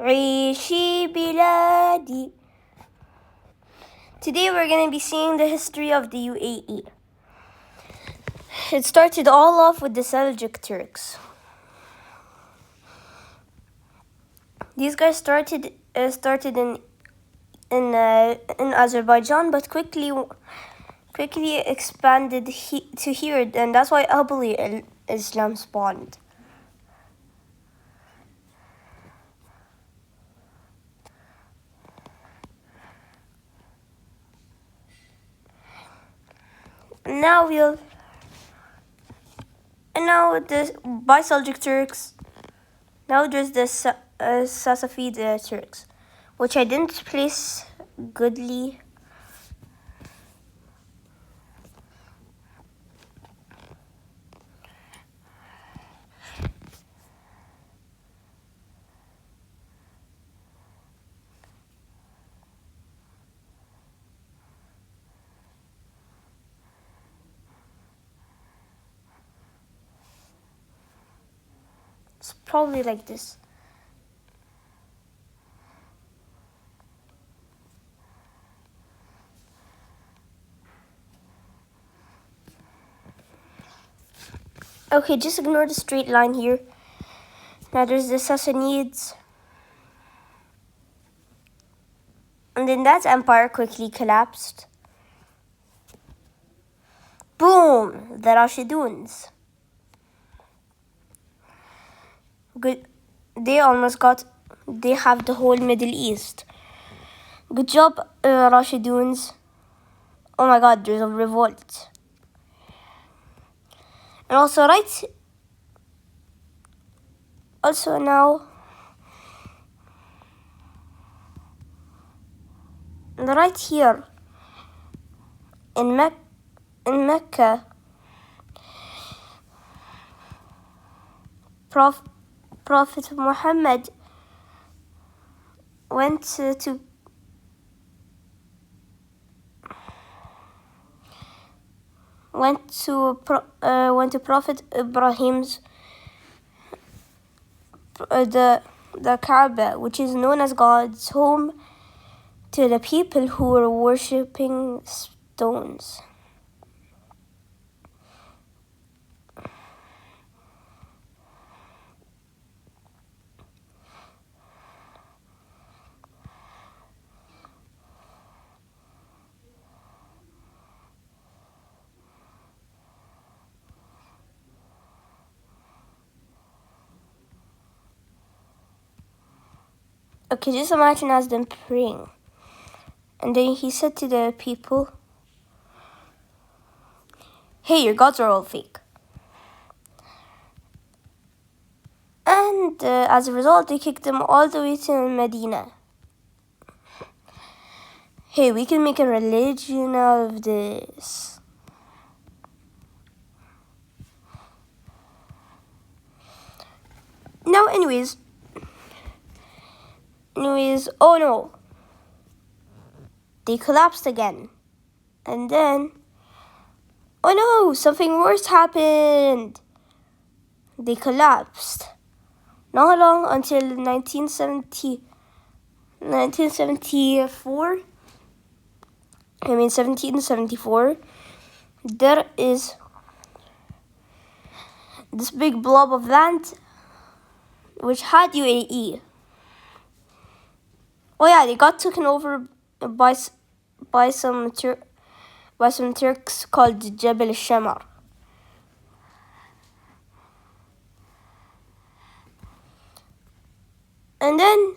عيشي بلادي. Today we're going to be seeing the history of the UAE. It started all off with the Seljuk Turks. These guys started in Azerbaijan, but quickly expanded to here, and that's why Islam spawned. Now by Seljuk Turks. Now there's the Safavid Turks, which I didn't place goodly. It's probably like this. Okay, just ignore the straight line here. Now there's the Sassanids. And then that empire quickly collapsed. Boom! The Rashiduns. Good. They have the whole Middle East. Good job, Rashiduns. Oh my god, there's a revolt. And also now, right here in Mecca, Prophet Muhammad went to Prophet Ibrahim's the Kaaba, which is known as God's home to the people who were worshipping stones. Okay, just imagine as them praying. And then he said to the people, hey, your gods are all fake. And as a result, they kicked them all the way to Medina. Hey, we can make a religion of this. Now, anyways, oh no. They collapsed again. And then, oh no, something worse happened. They collapsed. Not long until 1774, there is this big blob of land which had UAE. Oh yeah, they got taken over by some Turks called Jebel al-Shamar. And then,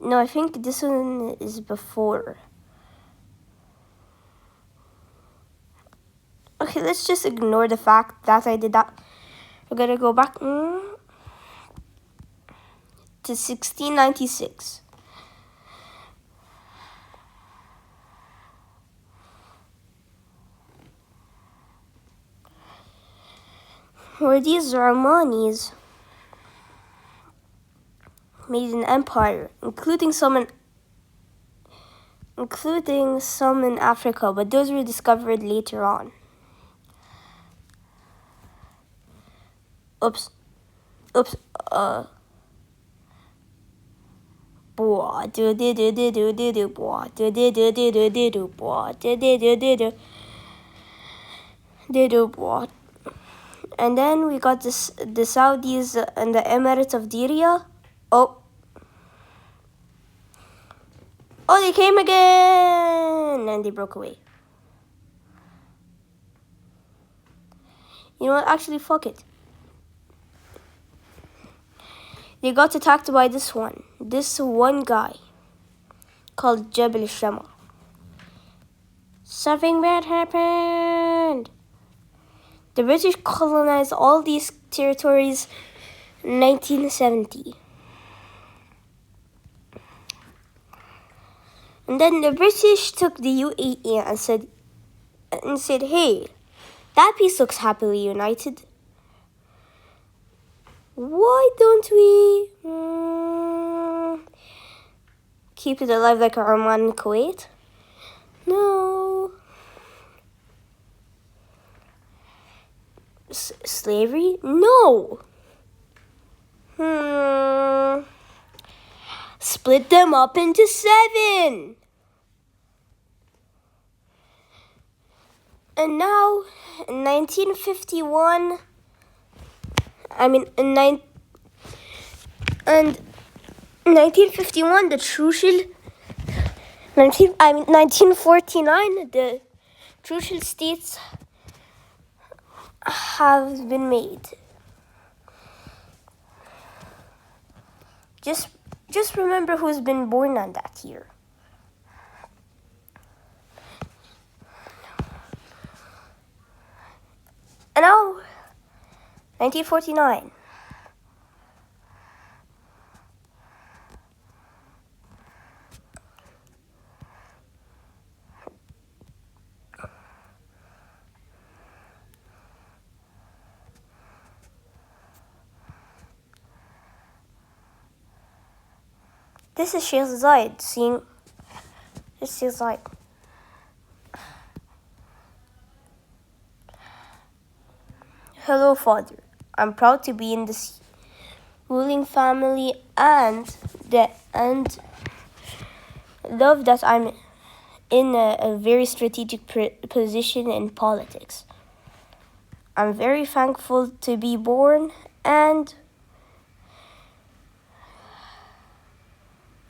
no, I think this one is before. Okay, let's just ignore the fact that I did that. We're gonna go back to 1696. Where these Romanis made an empire, including some in Africa, but those were discovered later on. Oops. Oops. Boah. Do do do do do do do. Boah. Do do do do do do do. Boah. Do do do do do. Do do boah. And then we got the Saudis and the Emirates of Diriyah. Oh, they came again! And they broke away. You know what? Actually, fuck it. They got attacked by this one guy called Jabal Shama. Something bad happened. The British colonized all these territories in 1970. And then the British took the UAE and said, hey, that piece looks happily united. Why don't we keep it alive like Oman and Kuwait? No. Slavery? No. Split them up into 7. And now, in 1951, in 1951, the Trucial, 1949, the Trucial states have been made. Just remember who's been born on that year. And now, 1949. This is Sheikh Zayed seeing. This is Zayed. Hello, Father. I'm proud to be in this ruling family and love that I'm in a very strategic position in politics. I'm very thankful to be born, and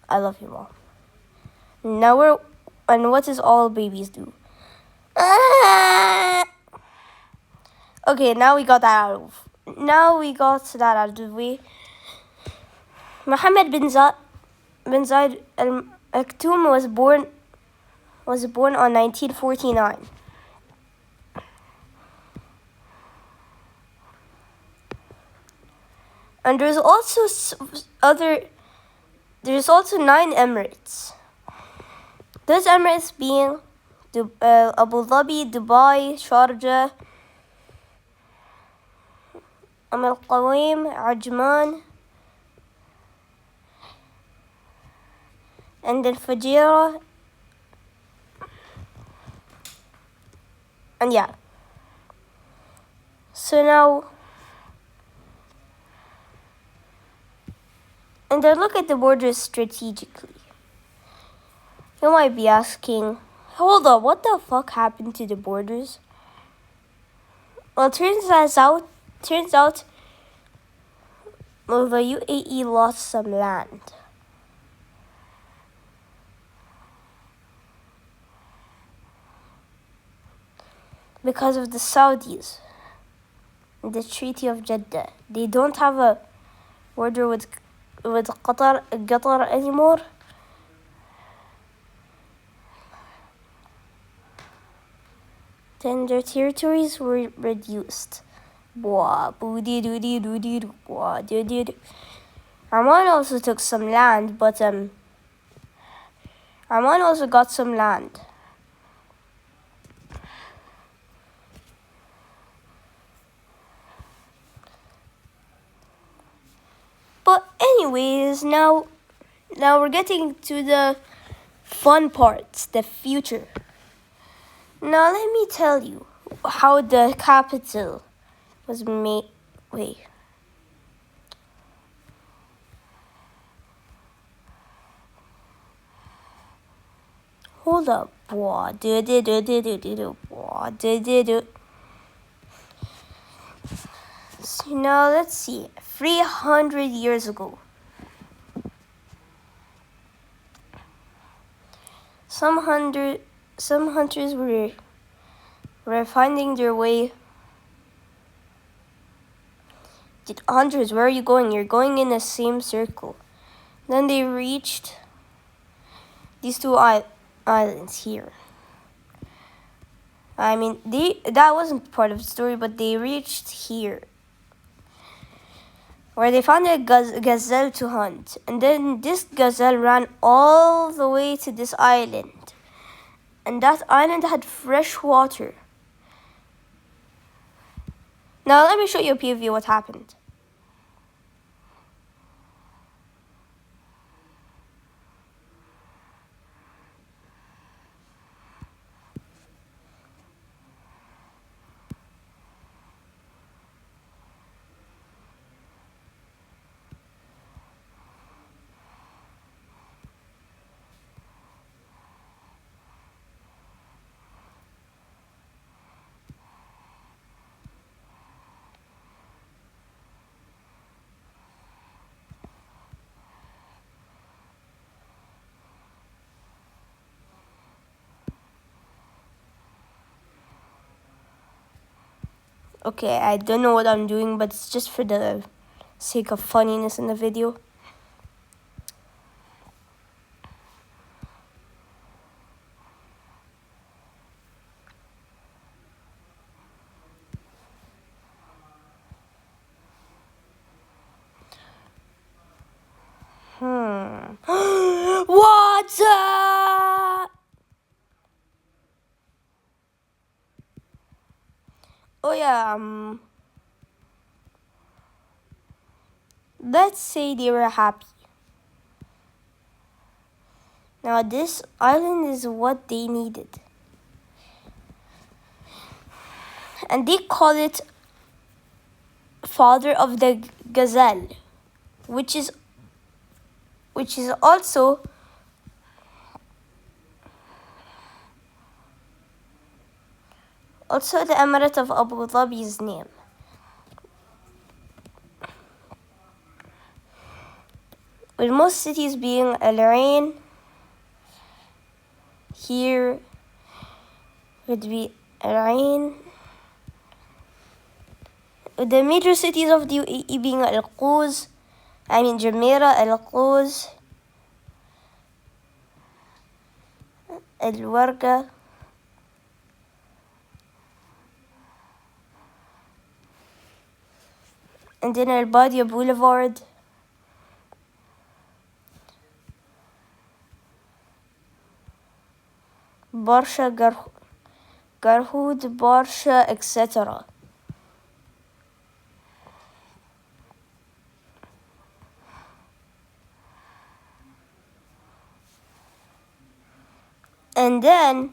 I love you, Mom. Now what does all babies do? Okay, now we got that out of the way. Mohammed bin Zayed Al Maktoum was born on 1949. And there's also 9 emirates. Those emirates being Abu Dhabi, Dubai, Sharjah, Al Qawaim, Ajman, and Al Fajira, and yeah. So now, and then look at the borders strategically. You might be asking, hold up, what the fuck happened to the borders? Well, turns out, well, the UAE lost some land. Because of the Saudis, the Treaty of Jeddah. They don't have a border with Qatar anymore. Then their territories were reduced. Oman also took some land, but Oman also got some land. But anyways, now we're getting to the fun parts, the future. Now let me tell you how the capital was made. Wait. Hold up. So now let's see. 300 years ago, some hunters were finding their way. Hunters, where are you going? You're going in the same circle. Then they reached these two islands here. I mean, that wasn't part of the story, but they reached here, where they found a gazelle to hunt. And then this gazelle ran all the way to this island. And that island had fresh water. Now let me show you a preview of what happened. Okay, I don't know what I'm doing, but it's just for the sake of funniness in the video. What's up? Oh yeah, let's say they were happy. Now this island is what they needed. And they call it Father of the Gazelle, which is also the Emirate of Abu Dhabi's name. With most cities being Al Ain, here would be Al Ain. With the major cities of the UAE being Al Quoz, Jumeirah, Al Quoz, Al Warqa, and then Al Badia Boulevard, Barsha, Garhoud, Barsha, etc. And then,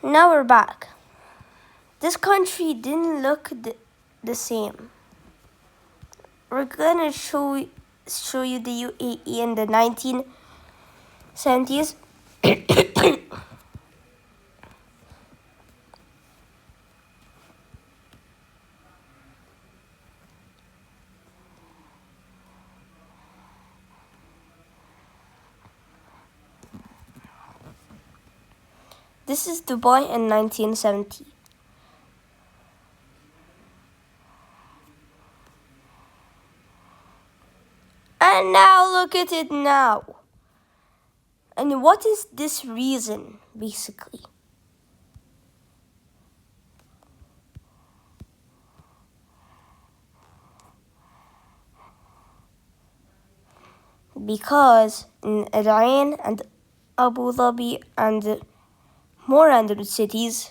now we're back. This country didn't look the same. We're gonna show you the UAE in the 1970s. This is Dubai in 1970. And now look at it now. And what is this reason, basically? Because in Al Ain and Abu Dhabi and more Andalus cities,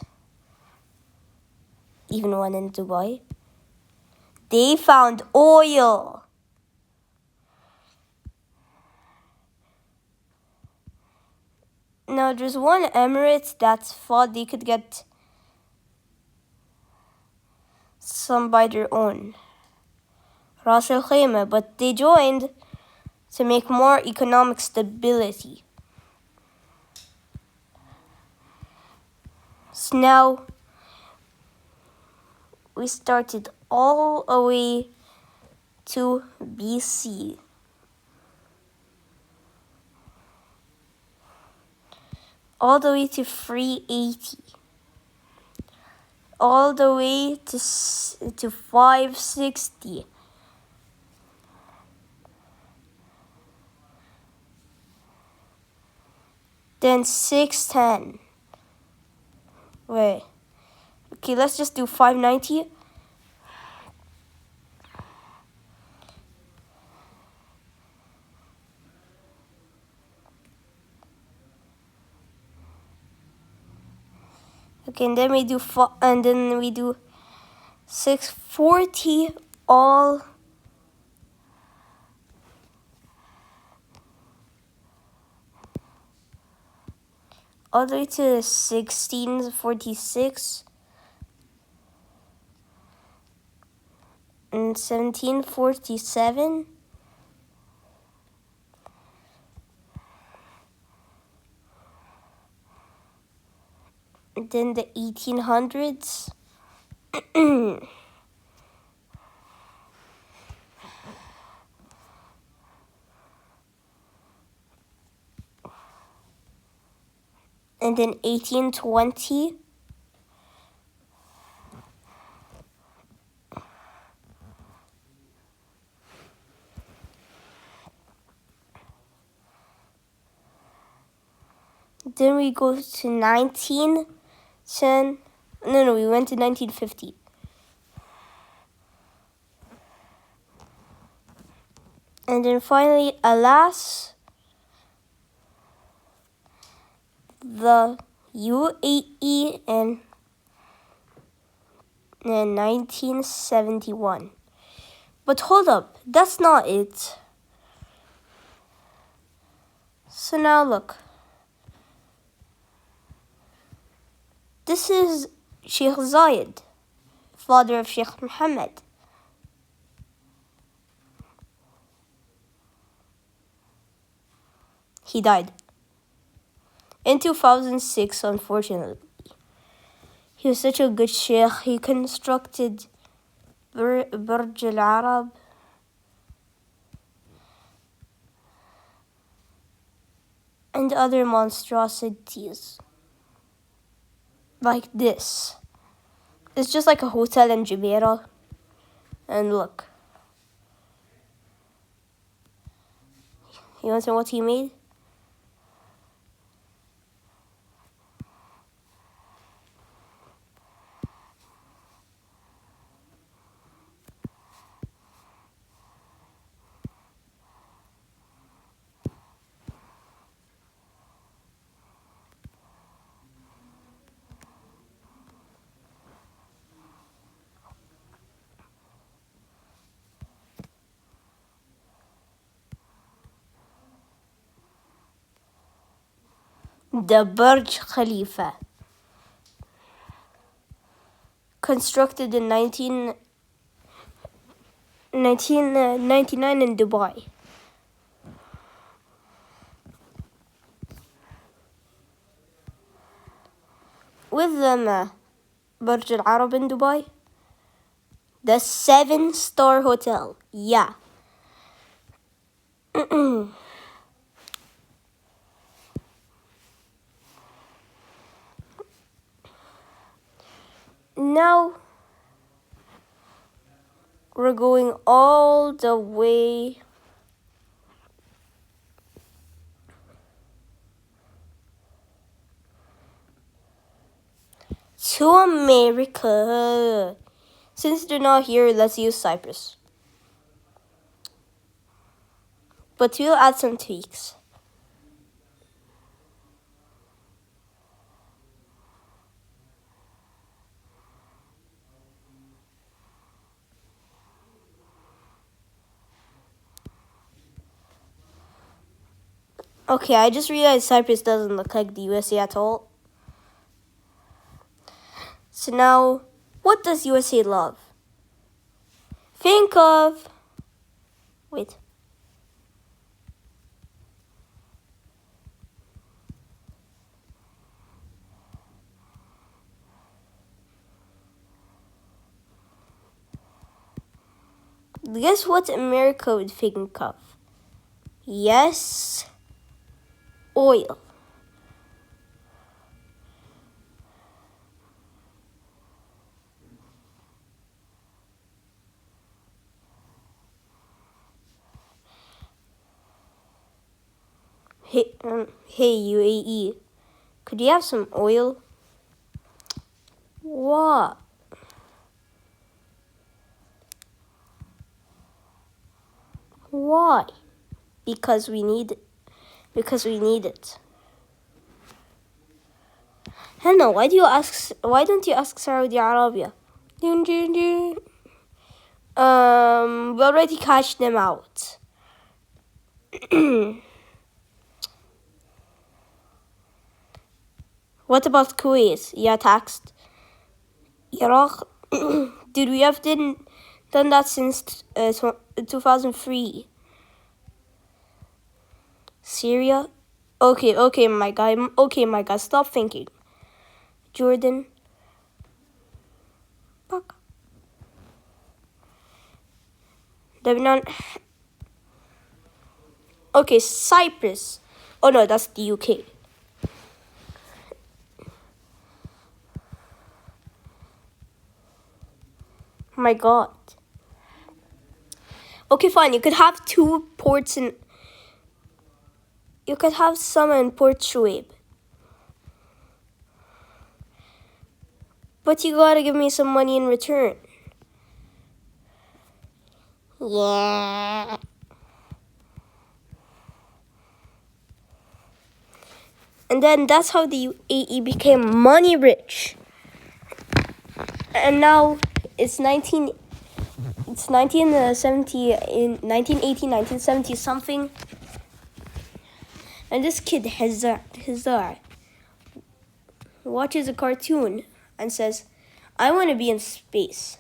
even one in Dubai, they found oil. Now there's one emirate that thought they could get some by their own, Ras Al Khaimah, but they joined to make more economic stability. So now we started all the way to BC. All the way to 380. All the way to 560. Then 610. Wait. Okay, let's just do 590. Okay, and then we do 640 all the way to 1646 and 1747. And then the 1800s. And then 1820. Then we go to 1910. No, we went to 1950. And then finally, alas, the UAE in 1971. But hold up, that's not it. So now look. This is Sheikh Zayed, father of Sheikh Mohammed. He died in 2006, unfortunately. He was such a good sheikh. He constructed Burj Al Arab. And other monstrosities. Like this. It's just like a hotel in Jumeirah. And look. You want to know what he made? The Burj Khalifa. Constructed in 1999 in Dubai. With the Burj Al Arab in Dubai. The 7-star hotel. Yeah. Now we're going all the way to America. Since they're not here, let's use Cyprus. But we'll add some tweaks. Okay, I just realized Cyprus doesn't look like the USA at all. So now, what does USA love? Think of... Wait. Guess what America would think of? Yes, oil. Hey UAE, could you have some oil? What? Why? Because we need it. Because we need it. Hannah, why don't you ask Saudi Arabia? Dun, dun, dun. We already cashed them out. What about Kuwait? Yeah, taxed. Iraq? Dude, we have done that since 2003. Syria? Okay, my guy. Okay, my guy. Stop thinking. Jordan? Fuck. Lebanon? Okay, Cyprus. Oh no, that's the UK. My God. Okay, fine. You could have two ports in. You could have some in Port Shuaib. But you gotta give me some money in return. Yeah. And then that's how the UAE became money rich. And now it's 1970 in 1980, 1970 something. And this kid Hazar watches a cartoon and says, I want to be in space.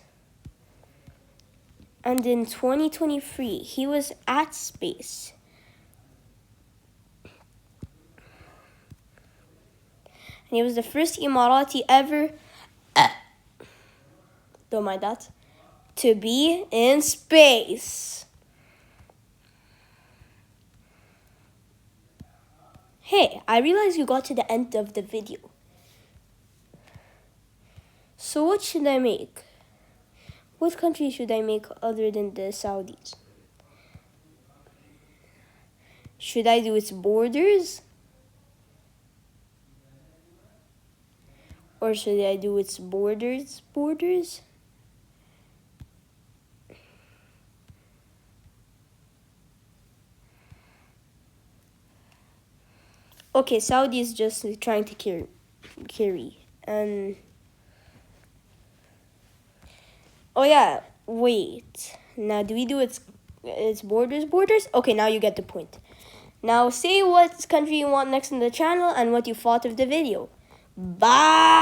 And in 2023, he was at space. And he was the first Emirati ever, don't mind that, to be in space. Hey, I realized you got to the end of the video. So what should I make? What country should I make other than the Saudis? Should I do its borders? Or should I do its borders? Okay, Saudi is just trying to carry. Oh yeah, wait. Now do we do its borders? Okay, now you get the point. Now say what country you want next in the channel and what you thought of the video. Bye!